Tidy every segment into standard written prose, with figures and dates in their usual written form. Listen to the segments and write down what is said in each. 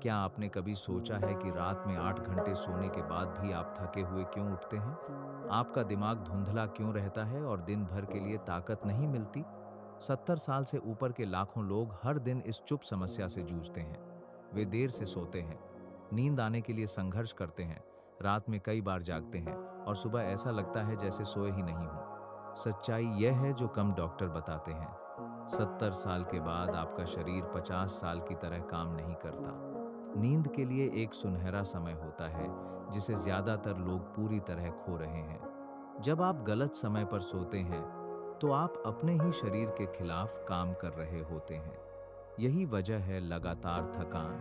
क्या आपने कभी सोचा है कि रात में 8 घंटे सोने के बाद भी आप थके हुए क्यों उठते हैं? आपका दिमाग धुंधला क्यों रहता है और दिन भर के लिए ताकत नहीं मिलती? 70 साल से ऊपर के लाखों लोग हर दिन इस चुप समस्या से जूझते हैं। वे देर से सोते हैं, नींद आने के लिए संघर्ष करते हैं, रात में कई बार जागते हैं और सुबह ऐसा लगता है जैसे सोए ही नहीं हो। सच्चाई यह है जो कम डॉक्टर बताते हैं। 70 साल के बाद आपका शरीर 50 साल की तरह काम नहीं करता। नींद के लिए एक सुनहरा समय होता है जिसे ज्यादातर लोग पूरी तरह खो रहे हैं। जब आप गलत समय पर सोते हैं तो आप अपने ही शरीर के खिलाफ काम कर रहे होते हैं। यही वजह है लगातार थकान,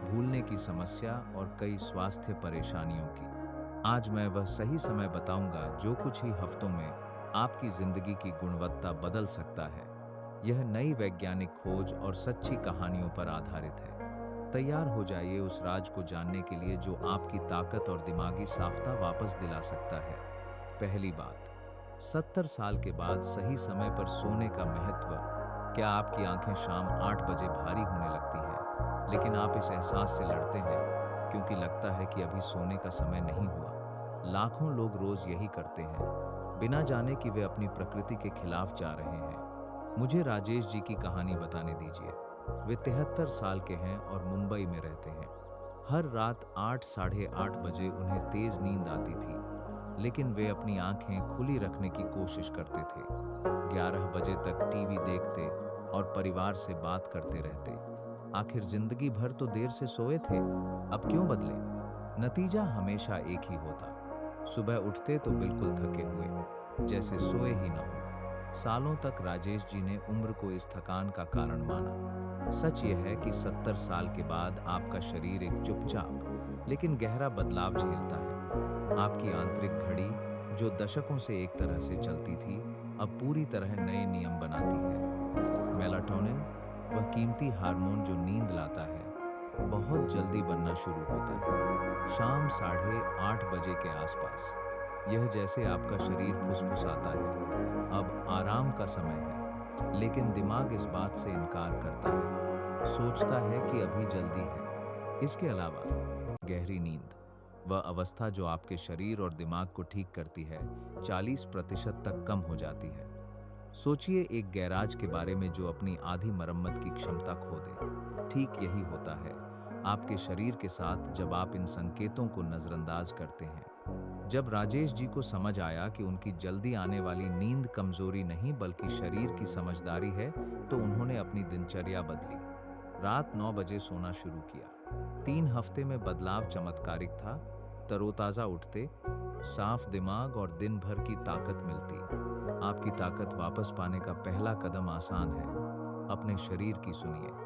भूलने की समस्या और कई स्वास्थ्य परेशानियों की। आज मैं वह सही समय बताऊंगा जो कुछ ही हफ्तों में आपकी जिंदगी की गुणवत्ता बदल सकता है। यह नई वैज्ञानिक खोज और सच्ची कहानियों पर आधारित है। तैयार हो जाइए उस राज को जानने के लिए जो आपकी ताकत और दिमागी साफता वापस दिला सकता है। पहली बात, 70 साल के बाद सही समय पर सोने का महत्व। क्या आपकी आंखें शाम 8 बजे भारी होने लगती हैं, लेकिन आप इस एहसास से लड़ते हैं क्योंकि लगता है कि अभी सोने का समय नहीं हुआ? लाखों लोग रोज यही करते हैं, बिना जाने कि वे अपनी प्रकृति के खिलाफ जा रहे हैं। मुझे राजेश जी की कहानी बताने दीजिए। वे 73 साल के हैं और मुंबई में रहते हैं। हर रात 8 साढ़े 8 बजे उन्हें तेज नींद आती थी, लेकिन वे अपनी आंखें खुली रखने की कोशिश करते थे। 11 बजे तक टीवी देखते और परिवार से बात करते रहते। आखिर जिंदगी भर तो देर से सोए थे, अब क्यों बदले? नतीजा हमेशा एक ही होता। सुबह उठते तो बिल्कुल थके हुए, जैसे सोए ही ना हो। सालों तक राजेश जी ने उम्र को इस थकान का कारण माना। सच यह है कि 70 साल के बाद आपका शरीर एक चुपचाप लेकिन गहरा बदलाव झेलता है। आपकी आंतरिक घड़ी, जो दशकों से एक तरह से चलती थी, अब पूरी तरह नए नियम बनाती है। मेलाटोनिन, वह कीमती हार्मोन जो नींद लाता है, बहुत जल्दी बनना शुरू होता है, शाम साढ़े 8 बजे के आसपास। यह जैसे आपका शरीर फुसफुसाता है, अब आराम का समय है। लेकिन दिमाग इस बात से इनकार करता है, सोचता है कि अभी जल्दी है। इसके अलावा गहरी नींद, वह अवस्था जो आपके शरीर और दिमाग को ठीक करती है, 40% तक कम हो जाती है। सोचिए एक गैराज के बारे में जो अपनी आधी मरम्मत की क्षमता खो दे। ठीक यही होता है आपके शरीर के साथ जब आप इन संकेतों को नजरअंदाज करते हैं। जब राजेश जी को समझ आया कि उनकी जल्दी आने वाली नींद कमजोरी नहीं बल्कि शरीर की समझदारी है, तो उन्होंने अपनी दिनचर्या बदली। रात 9 बजे सोना शुरू किया। 3 हफ्ते में बदलाव चमत्कारिक था। तरोताजा उठते, साफ दिमाग और दिन भर की ताकत मिलती। आपकी ताकत वापस पाने का पहला कदम आसान है। अपने शरीर की सुनिए।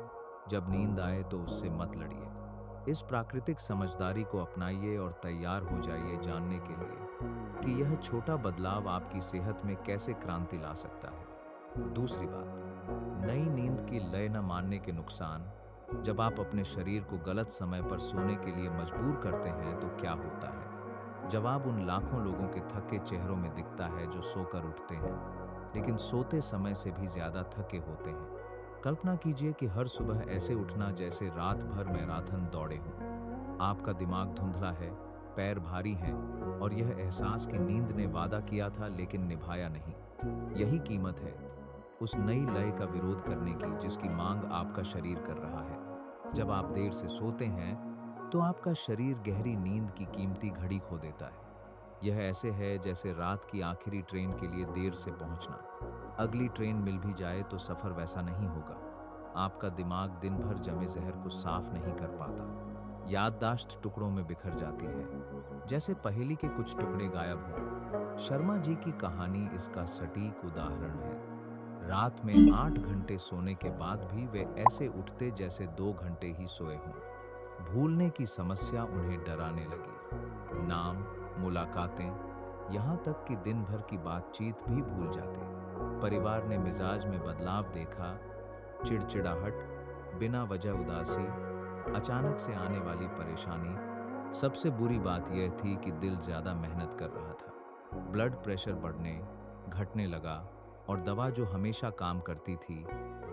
जब नींद आए तो उससे मत लड़िए। इस प्राकृतिक समझदारी को अपनाइए और तैयार हो जाइए जानने के लिए कि यह छोटा बदलाव आपकी सेहत में कैसे क्रांति ला सकता है। दूसरी बात, नई नींद की लय न मानने के नुकसान। जब आप अपने शरीर को गलत समय पर सोने के लिए मजबूर करते हैं तो क्या होता है? जवाब उन लाखों लोगों के थके चेहरों में दिखता है जो सोकर उठते हैं, लेकिन सोते समय से भी ज्यादा थके होते हैं। कल्पना कीजिए कि हर सुबह ऐसे उठना जैसे रात भर मैराथन दौड़े हों। आपका दिमाग धुंधला है, पैर भारी हैं और यह एहसास कि नींद ने वादा किया था लेकिन निभाया नहीं। यही कीमत है उस नई लय का विरोध करने की जिसकी मांग आपका शरीर कर रहा है। जब आप देर से सोते हैं तो आपका शरीर गहरी नींद की कीमती घड़ी खो देता है। यह ऐसे है जैसे रात की आखिरी ट्रेन के लिए देर से पहुंचना। अगली ट्रेन मिल भी जाए तो सफर वैसा नहीं होगा। आपका दिमाग दिन भर जमे जहर को साफ नहीं कर पाता। याददाश्त टुकड़ों में बिखर जाती है, जैसे पहेली के कुछ टुकड़े गायब हों। शर्मा जी की कहानी इसका सटीक उदाहरण है। रात में 8 घंटे सोने के बाद भी वे ऐसे उठते जैसे 2 घंटे ही सोए हों। भूलने की समस्या उन्हें डराने लगी। नाम, मुलाकातें, यहाँ तक कि दिन भर की बातचीत भी भूल जाते। परिवार ने मिजाज में बदलाव देखा, चिड़चिड़ाहट, बिना वजह उदासी, अचानक से आने वाली परेशानी। सबसे बुरी बात यह थी कि दिल ज्यादा मेहनत कर रहा था। ब्लड प्रेशर बढ़ने, घटने लगा और दवा जो हमेशा काम करती थी,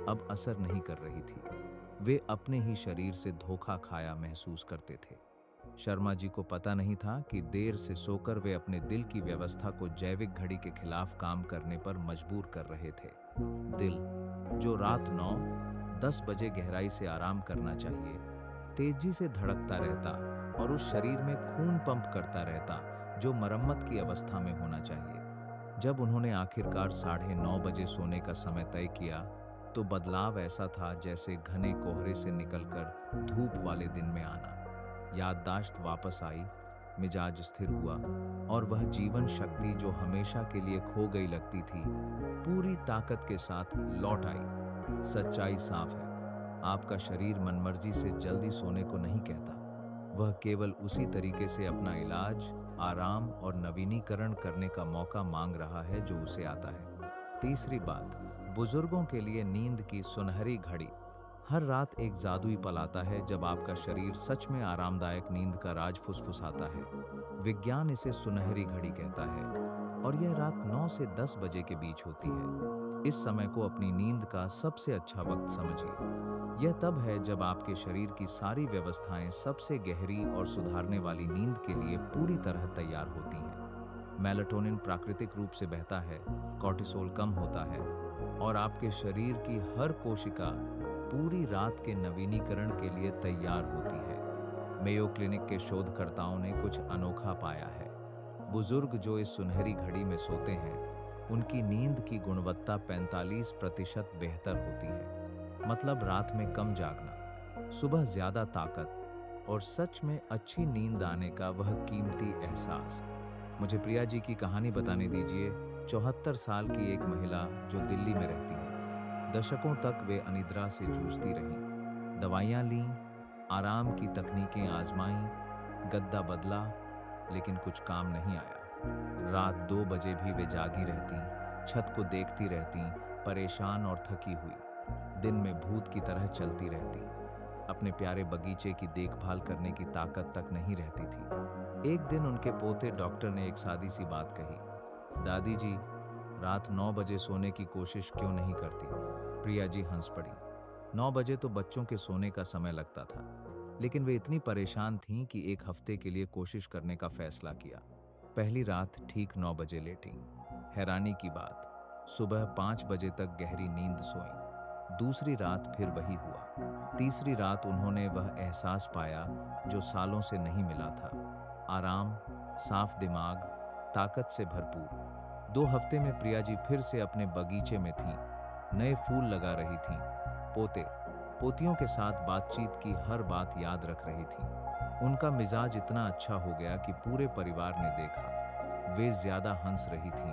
अब असर नहीं कर रही थी। वे अपने ही शरीर से धोखा खाया महसूस करते थे। शर्मा जी को पता नहीं था कि देर से सोकर वे अपने दिल की व्यवस्था को जैविक घड़ी के खिलाफ काम करने पर मजबूर कर रहे थे। दिल, जो रात 9-10 बजे गहराई से आराम करना चाहिए, तेजी से धड़कता रहता और उस शरीर में खून पंप करता रहता जो मरम्मत की अवस्था में होना चाहिए। जब उन्होंने आखिरकार 9:30 बजे सोने का समय तय किया, तो बदलाव ऐसा था जैसे घने कोहरे से निकलकर धूप वाले दिन में आना। याददाश्त वापस आई, मिजाज स्थिर हुआ और वह जीवन शक्ति जो हमेशा के लिए खो गई लगती थी, पूरी ताकत के साथ लौट आई। सच्चाई साफ है, आपका शरीर मनमर्जी से जल्दी सोने को नहीं कहता। वह केवल उसी तरीके से अपना इलाज, आराम और नवीनीकरण करने का मौका मांग रहा है जो उसे आता है। तीसरी बात, बुजुर्गों के लिए नींद की सुनहरी घड़ी। हर रात एक जादुई पल आता है जब आपका शरीर सच में आरामदायक नींद का राज फुसफुसाता है। विज्ञान इसे सुनहरी घड़ी कहता है और यह रात 9 से 10 बजे के बीच होती है। इस समय को अपनी नींद का सबसे अच्छा वक्त समझिए। यह तब है जब आपके शरीर की सारी व्यवस्थाएं सबसे गहरी और सुधारने वाली नींद के लिए पूरी तरह तैयार होती हैं। मेलाटोनिन प्राकृतिक रूप से बहता है, कॉर्टिसोल कम होता है और आपके शरीर की हर कोशिका पूरी रात के नवीनीकरण के लिए तैयार होती है। मेयो क्लिनिक के शोधकर्ताओं ने कुछ अनोखा पाया है। बुजुर्ग जो इस सुनहरी घड़ी में सोते हैं, उनकी नींद की गुणवत्ता 45% बेहतर होती है। मतलब रात में कम जागना, सुबह ज्यादा ताकत और सच में अच्छी नींद आने का वह कीमती एहसास। मुझे प्रिया जी की कहानी बताने दीजिए। 74 साल की एक महिला जो दिल्ली में रहती है। दशकों तक वे अनिद्रा से जूझती रहीं, दवाइयां लीं, आराम की तकनीकें आजमाईं, गद्दा बदला, लेकिन कुछ काम नहीं आया। रात 2 बजे भी वे जागी रहतीं, छत को देखती रहतीं, परेशान और थकी हुई। दिन में भूत की तरह चलती रहती, अपने प्यारे बगीचे की देखभाल करने की ताकत तक नहीं रहती थी। एक दिन उनके पोते डॉक्टर ने एक सादी सी बात कही, दादी जी, रात 9 बजे सोने की कोशिश क्यों नहीं करती? प्रिया जी हंस पड़ी। 9 बजे तो बच्चों के सोने का समय लगता था, लेकिन वे इतनी परेशान थीं कि एक हफ्ते के लिए कोशिश करने का फैसला किया। पहली रात ठीक 9 बजे लेटीं। हैरानी की बात, सुबह 5 बजे तक गहरी नींद सोईं। दूसरी रात फिर वही हुआ। तीसरी रात उन्होंने वह एहसास पाया जो सालों से नहीं मिला था, आराम, साफ दिमाग, ताकत से भरपूर। 2 हफ्ते में प्रिया जी फिर से अपने बगीचे में थीं, नए फूल लगा रही थीं, पोते पोतियों के साथ बातचीत की हर बात याद रख रही थीं। उनका मिजाज इतना अच्छा हो गया कि पूरे परिवार ने देखा। वे ज्यादा हंस रही थीं,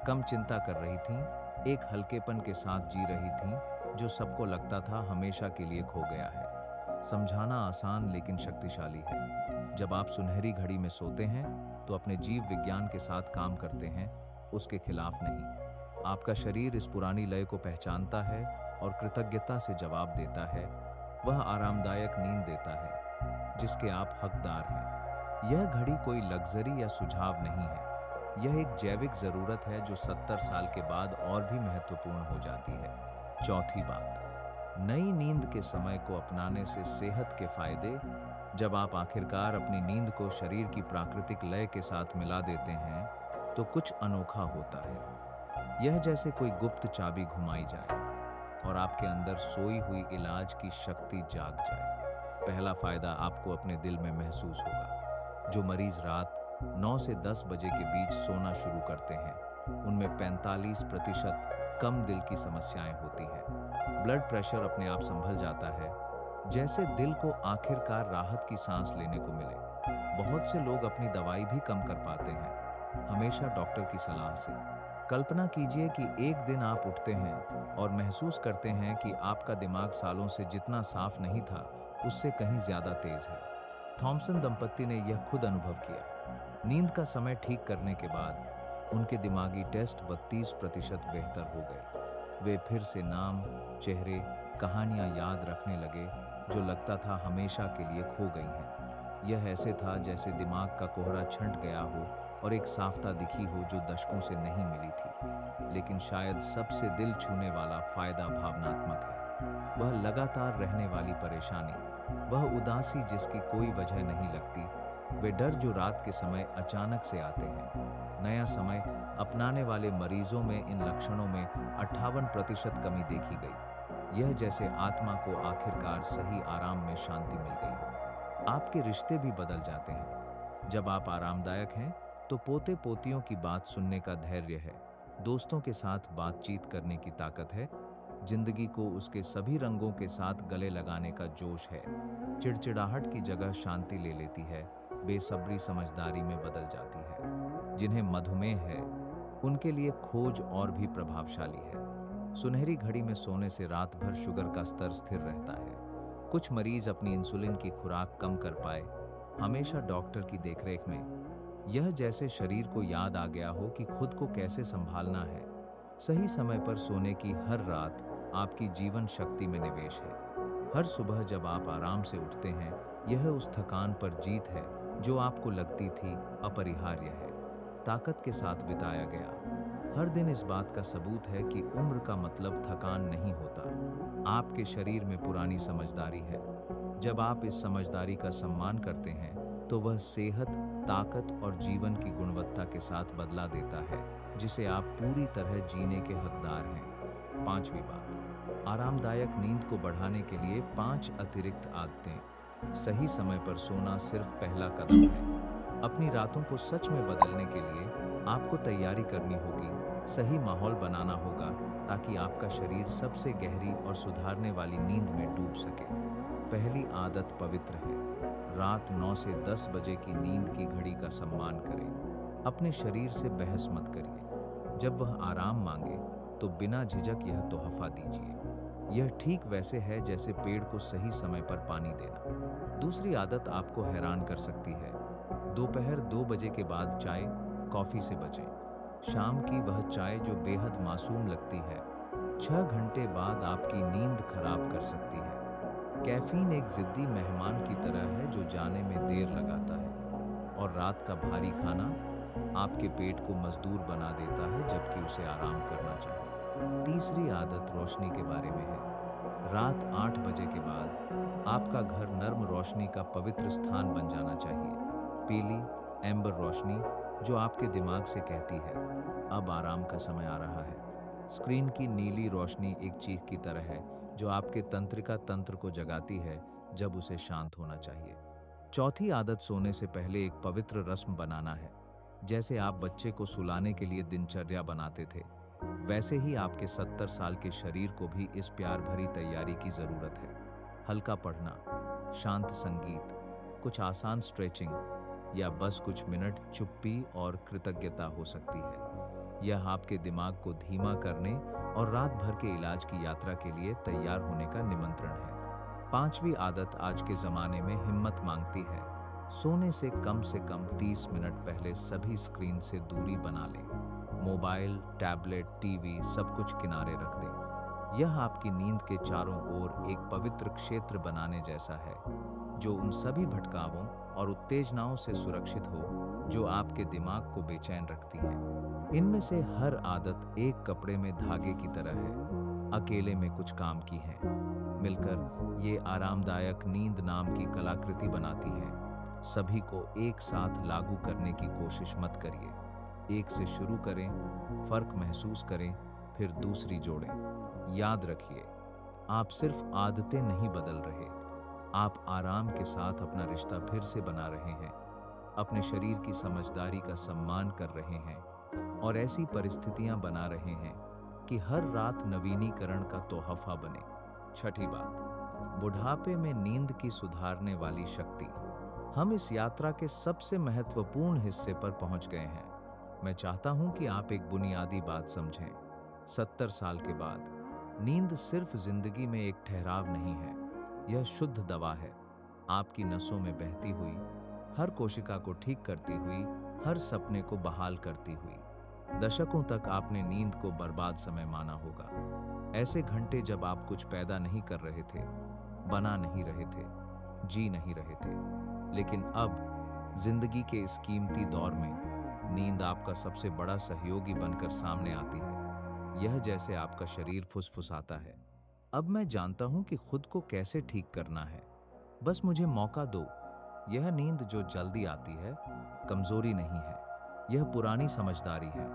कम चिंता कर रही थीं, एक हल्केपन के साथ जी रही थीं जो सबको लगता था हमेशा के लिए खो गया है। समझाना आसान लेकिन शक्तिशाली है। जब आप सुनहरी घड़ी में सोते हैं तो अपने जीव विज्ञान के साथ काम करते हैं, उसके खिलाफ नहीं। आपका शरीर इस पुरानी लय को पहचानता है और कृतज्ञता से जवाब देता है। वह आरामदायक नींद देता है जिसके आप हकदार हैं। यह घड़ी कोई लग्जरी या सुझाव नहीं है, यह एक जैविक जरूरत है जो 70 साल के बाद और भी महत्वपूर्ण हो जाती है। चौथी बात, नई नींद के समय को अपनाने से सेहत के फायदे। जब आप आखिरकार अपनी नींद को शरीर की प्राकृतिक लय के साथ मिला देते हैं तो कुछ अनोखा होता है। यह जैसे कोई गुप्त चाबी घुमाई जाए और आपके अंदर सोई हुई इलाज की शक्ति जाग जाए। पहला फायदा आपको अपने दिल में महसूस होगा। जो मरीज रात 9 से 10 बजे के बीच सोना शुरू करते हैं, उनमें 45% कम दिल की समस्याएं होती हैं। ब्लड प्रेशर अपने आप संभल जाता है, जैसे दिल को आखिरकार राहत की सांस लेने को मिले। बहुत से लोग अपनी दवाई भी कम कर पाते हैं, हमेशा डॉक्टर की सलाह से। कल्पना कीजिए कि एक दिन आप उठते हैं और महसूस करते हैं कि आपका दिमाग सालों से जितना साफ नहीं था, उससे कहीं ज्यादा तेज है। थॉमसन दंपत्ति ने यह खुद अनुभव किया। नींद का समय ठीक करने के बाद उनके दिमागी टेस्ट 32% बेहतर हो गए। वे फिर से नाम, चेहरे, कहानियां याद रखने लगे जो लगता था हमेशा के लिए खो गई हैं। यह ऐसे था जैसे दिमाग का कोहरा छंट गया हो और एक साफ्ता दिखी हो जो दशकों से नहीं मिली थी। लेकिन शायद सबसे दिल छूने वाला फायदा भावनात्मक है। वह लगातार रहने वाली परेशानी, वह उदासी जिसकी कोई वजह नहीं लगती, वे डर जो रात के समय अचानक से आते हैं। नया समय अपनाने वाले मरीजों में इन लक्षणों में 58% कमी देखी गई। यह जैसे आत्मा को आखिरकार सही आराम में शांति मिल गई हो। आपके रिश्ते भी बदल जाते हैं। जब आप आरामदायक हैं तो पोते पोतियों की बात सुनने का धैर्य है, दोस्तों के साथ बातचीत करने की ताकत है, जिंदगी को उसके सभी रंगों के साथ गले लगाने का जोश है। चिड़चिड़ाहट की जगह शांति ले लेती है, बेसब्री समझदारी में बदल जाती है। जिन्हें मधुमेह है उनके लिए खोज और भी प्रभावशाली है। सुनहरी घड़ी में सोने से रात भर शुगर का स्तर स्थिर रहता है। कुछ मरीज अपनी इंसुलिन की खुराक कम कर पाए, हमेशा डॉक्टर की देखरेख में। यह जैसे शरीर को याद आ गया हो कि खुद को कैसे संभालना है। सही समय पर सोने की हर रात आपकी जीवन शक्ति में निवेश है। हर सुबह जब आप आराम से उठते हैं, यह उस थकान पर जीत है जो आपको लगती थी अपरिहार्य है। ताकत के साथ बिताया गया हर दिन इस बात का सबूत है कि उम्र का मतलब थकान नहीं होता, आपके शरीर में पुरानी समझदारी है। जब आप इस समझदारी का सम्मान करते हैं तो वह सेहत, ताकत और जीवन की गुणवत्ता के साथ बदला देता है जिसे आप पूरी तरह जीने के हकदार हैं। पांचवी बात, आरामदायक नींद को बढ़ाने के लिए 5 अतिरिक्त आदतें। सही समय पर सोना सिर्फ पहला कदम है। अपनी रातों को सच में बदलने के लिए आपको तैयारी करनी होगी, सही माहौल बनाना होगा ताकि आपका शरीर सबसे गहरी और सुधारने वाली नींद में डूब सके। पहली आदत पवित्र है। रात 9 से 10 बजे की नींद की घड़ी का सम्मान करें। अपने शरीर से बहस मत करिए। जब वह आराम मांगे तो बिना झिझक यह तोहफा दीजिए। यह ठीक वैसे है जैसे पेड़ को सही समय पर पानी देना। दूसरी आदत आपको हैरान कर सकती है। दोपहर 2 बजे के बाद चाय, कॉफी से बचें। शाम की वह चाय जो बेहद मासूम लगती है, 6 घंटे बाद आपकी नींद खराब कर सकती है। कैफीन एक जिद्दी मेहमान की तरह है जो जाने में देर लगाता है, और रात का भारी खाना आपके पेट को मजदूर बना देता है जबकि उसे आराम करना चाहिए। तीसरी आदत रोशनी के बारे में है। रात 8 बजे के बाद आपका घर नर्म रोशनी का पवित्र स्थान बन जाना चाहिए। पीली एम्बर रोशनी जो आपके दिमाग से कहती है अब आराम का समय आ रहा है। स्क्रीन की नीली रोशनी एक चीख की तरह है जो आपके तंत्रिका तंत्र को जगाती है जब उसे शांत होना चाहिए। चौथी आदत सोने से पहले एक पवित्र रस्म बनाना है। जैसे आप बच्चे को सुलाने के लिए दिनचर्या बनाते थे, वैसे ही आपके 70 साल के शरीर को भी इस प्यार भरी तैयारी की जरूरत है। हल्का पढ़ना, शांत संगीत, कुछ आसान स्ट्रेचिंग या बस कुछ मिनट चुप्पी और कृतज्ञता हो सकती है। यह आपके दिमाग को धीमा करने और रात भर के इलाज की यात्रा के लिए तैयार होने का निमंत्रण है। पांचवी आदत आज के जमाने में हिम्मत मांगती है। सोने से कम 30 मिनट पहले सभी स्क्रीन से दूरी बना लें। मोबाइल, टैबलेट, टीवी सब कुछ किनारे रख दें। यह आपकी नींद के चारों ओर एक पवित्र क्षेत्र बनाने जैसा है जो उन सभी भटकावों और उत्तेजनाओं से सुरक्षित हो जो आपके दिमाग को बेचैन रखती हैं। इनमें से हर आदत एक कपड़े में धागे की तरह है, अकेले में कुछ काम की है, मिलकर ये आरामदायक नींद नाम की कलाकृति बनाती हैं। सभी को एक साथ लागू करने की कोशिश मत करिए। एक से शुरू करें, फर्क महसूस करें, फिर दूसरी जोड़ें। याद रखिए, आप सिर्फ आदतें नहीं बदल रहे, आप आराम के साथ अपना रिश्ता फिर से बना रहे हैं, अपने शरीर की समझदारी का सम्मान कर रहे हैं और ऐसी परिस्थितियां बना रहे हैं कि हर रात नवीनीकरण का तोहफा बने। छठी बात, बुढ़ापे में नींद की सुधारने वाली शक्ति। हम इस यात्रा के सबसे महत्वपूर्ण हिस्से पर पहुंच गए हैं। मैं चाहता हूं कि आप एक बुनियादी बात समझें। 70 साल के बाद नींद सिर्फ जिंदगी में एक ठहराव नहीं है, यह शुद्ध दवा है। आपकी नसों में बहती हुई, हर कोशिका को ठीक करती हुई, हर सपने को बहाल करती हुई। दशकों तक आपने नींद को बर्बाद समय माना होगा। ऐसे घंटे जब आप कुछ पैदा नहीं कर रहे थे, बना नहीं रहे थे, जी नहीं रहे थे। लेकिन अब जिंदगी के इस कीमती दौर में नींद आपका सबसे बड़ा सहयोगी बनकर सामने आती है। यह जैसे आपका शरीर फुसफुसाता है, अब मैं जानता हूं कि खुद को कैसे ठीक करना है। बस मुझे मौका दो। यह नींद जो जल्दी आती है, कमजोरी नहीं है, यह पुरानी समझदारी है।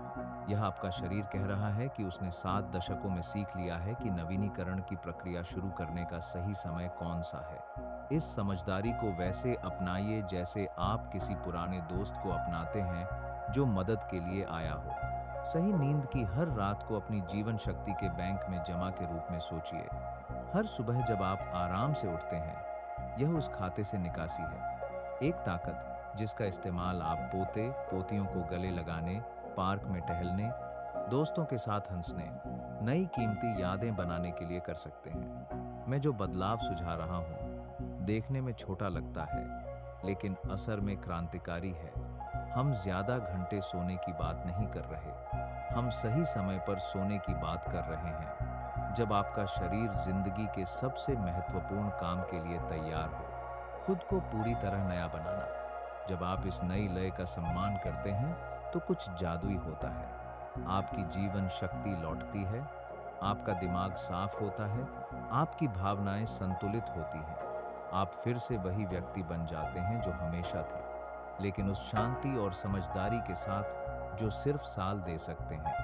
यह आपका शरीर कह रहा है कि उसने 7 दशकों में सीख लिया है कि नवीनीकरण की प्रक्रिया शुरू करने का सही समय कौन सा है। इस समझदारी को वैसे अपनाइए जैसे आप किसी पुराने दोस्त को अपनाते हैं जो मदद के लिए आया हो। सही नींद की हर रात को अपनी जीवन शक्ति के बैंक में जमा के रूप में सोचिए। हर सुबह जब आप आराम से उठते हैं, यह उस खाते से निकासी है। एक ताकत जिसका इस्तेमाल आप पोते पोतियों को गले लगाने, पार्क में टहलने, दोस्तों के साथ हंसने, नई कीमती यादें बनाने के लिए कर सकते हैं। मैं जो बदलाव सुझा रहा हूँ, देखने में छोटा लगता है, लेकिन असर में क्रांतिकारी है। हम ज्यादा घंटे सोने की बात नहीं कर रहे, हम सही समय पर सोने की बात कर रहे हैं। जब आपका शरीर जिंदगी के सबसे महत्वपूर्ण काम के लिए तैयार हो, खुद को पूरी तरह नया बनाना। जब आप इस नई लय का सम्मान करते हैं, तो कुछ जादुई होता है। आपकी जीवन शक्ति लौटती है, आपका दिमाग साफ होता है, आपकी भावनाएं संतुलित होती हैं। आप फिर से वही व्यक्ति बन जाते हैं जो हमेशा थे, लेकिन उस शांति और समझदारी के साथ जो सिर्फ साल दे सकते हैं।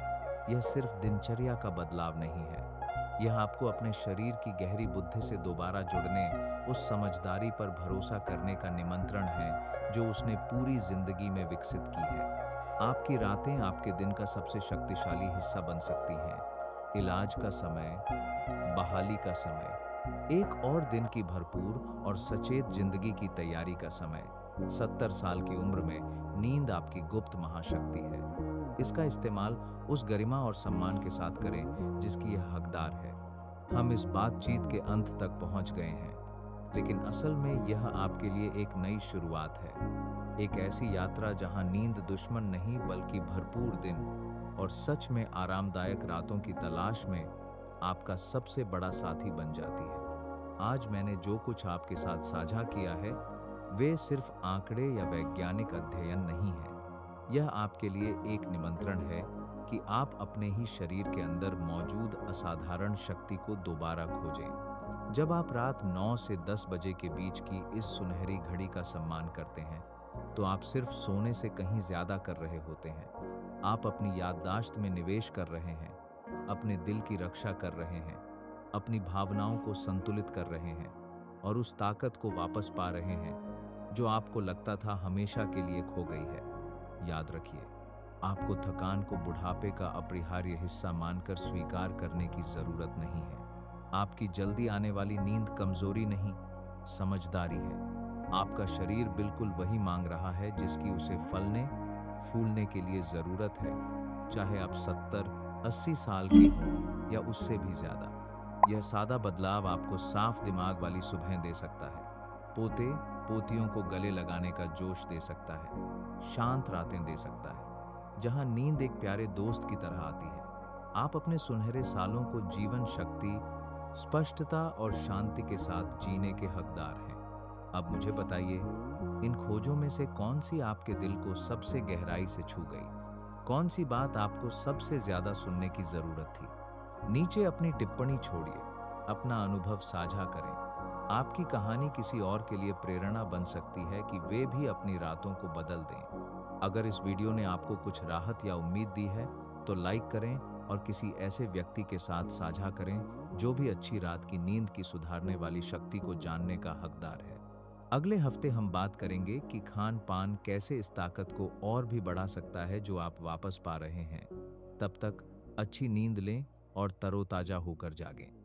यह सिर्फ दिनचर्या का बदलाव नहीं है, यह आपको अपने शरीर की गहरी बुद्धि से दोबारा जुड़ने, उस समझदारी पर भरोसा करने का निमंत्रण है जो उसने पूरी जिंदगी में विकसित की है। आपकी रातें आपके दिन का सबसे शक्तिशाली हिस्सा बन सकती हैं। इलाज का समय, बहाली का समय, एक और दिन की भरपूर और सचेत जिंदगी की तैयारी का समय। 70 साल की उम्र में नींद आपकी गुप्त महाशक्ति है। इसका इस्तेमाल उस गरिमा और सम्मान के साथ करें जिसकी यह हकदार है। हम इस बातचीत के अंत तक पहुंच गए हैं, लेकिन असल में यह आपके लिए एक नई शुरुआत है। एक ऐसी यात्रा जहां नींद दुश्मन नहीं बल्कि भरपूर दिन और सच में आरामदायक रातों की तलाश में आपका सबसे बड़ा साथी बन जाती है। आज मैंने जो कुछ आपके साथ साझा किया है, वे सिर्फ आंकड़े या वैज्ञानिक अध्ययन नहीं है। यह आपके लिए एक निमंत्रण है कि आप अपने ही शरीर के अंदर मौजूद असाधारण शक्ति को दोबारा खोजें। जब आप रात 9 से 10 बजे के बीच की इस सुनहरी घड़ी का सम्मान करते हैं, तो आप सिर्फ सोने से कहीं ज्यादा कर रहे होते हैं। आप अपनी याददाश्त में निवेश कर रहे हैं, अपने दिल की रक्षा कर रहे हैं, अपनी भावनाओं को संतुलित कर रहे हैं और उस ताकत को वापस पा रहे हैं जो आपको लगता था हमेशा के लिए खो गई है। याद रखिए, आपको थकान को बुढ़ापे का अपरिहार्य हिस्सा मानकर स्वीकार करने की जरूरत नहीं है। आपकी जल्दी आने वाली नींद कमजोरी नहीं, समझदारी है। आपका शरीर बिल्कुल वही मांग रहा है जिसकी उसे फलने फूलने के लिए जरूरत है, चाहे आप 70-80 साल के हों या उससे भी ज्यादा। यह सादा बदलाव आपको साफ दिमाग वाली सुबह दे सकता है, पोते पोतियों को गले लगाने का जोश दे सकता है, शांत रातें दे सकता है जहां नींद एक प्यारे दोस्त की तरह आती है। आप अपने सुनहरे सालों को जीवन शक्ति, स्पष्टता और शांति के साथ जीने के हकदार हैं। अब मुझे बताइए, इन खोजों में से कौन सी आपके दिल को सबसे गहराई से छू गई? कौन सी बात आपको सबसे ज्यादा सुनने की जरूरत थी? नीचे अपनी टिप्पणी छोड़िए, अपना अनुभव साझा करें। आपकी कहानी किसी और के लिए प्रेरणा बन सकती है कि वे भी अपनी रातों को बदल दें। अगर इस वीडियो ने आपको कुछ राहत या उम्मीद दी है, तो लाइक करें और किसी ऐसे व्यक्ति के साथ साझा करें जो भी अच्छी रात की नींद की सुधारने वाली शक्ति को जानने का हकदार है। अगले हफ्ते हम बात करेंगे कि खान पान कैसे इस ताकत को और भी बढ़ा सकता है जो आप वापस पा रहे हैं। तब तक अच्छी नींद लें और तरोताजा होकर जागें।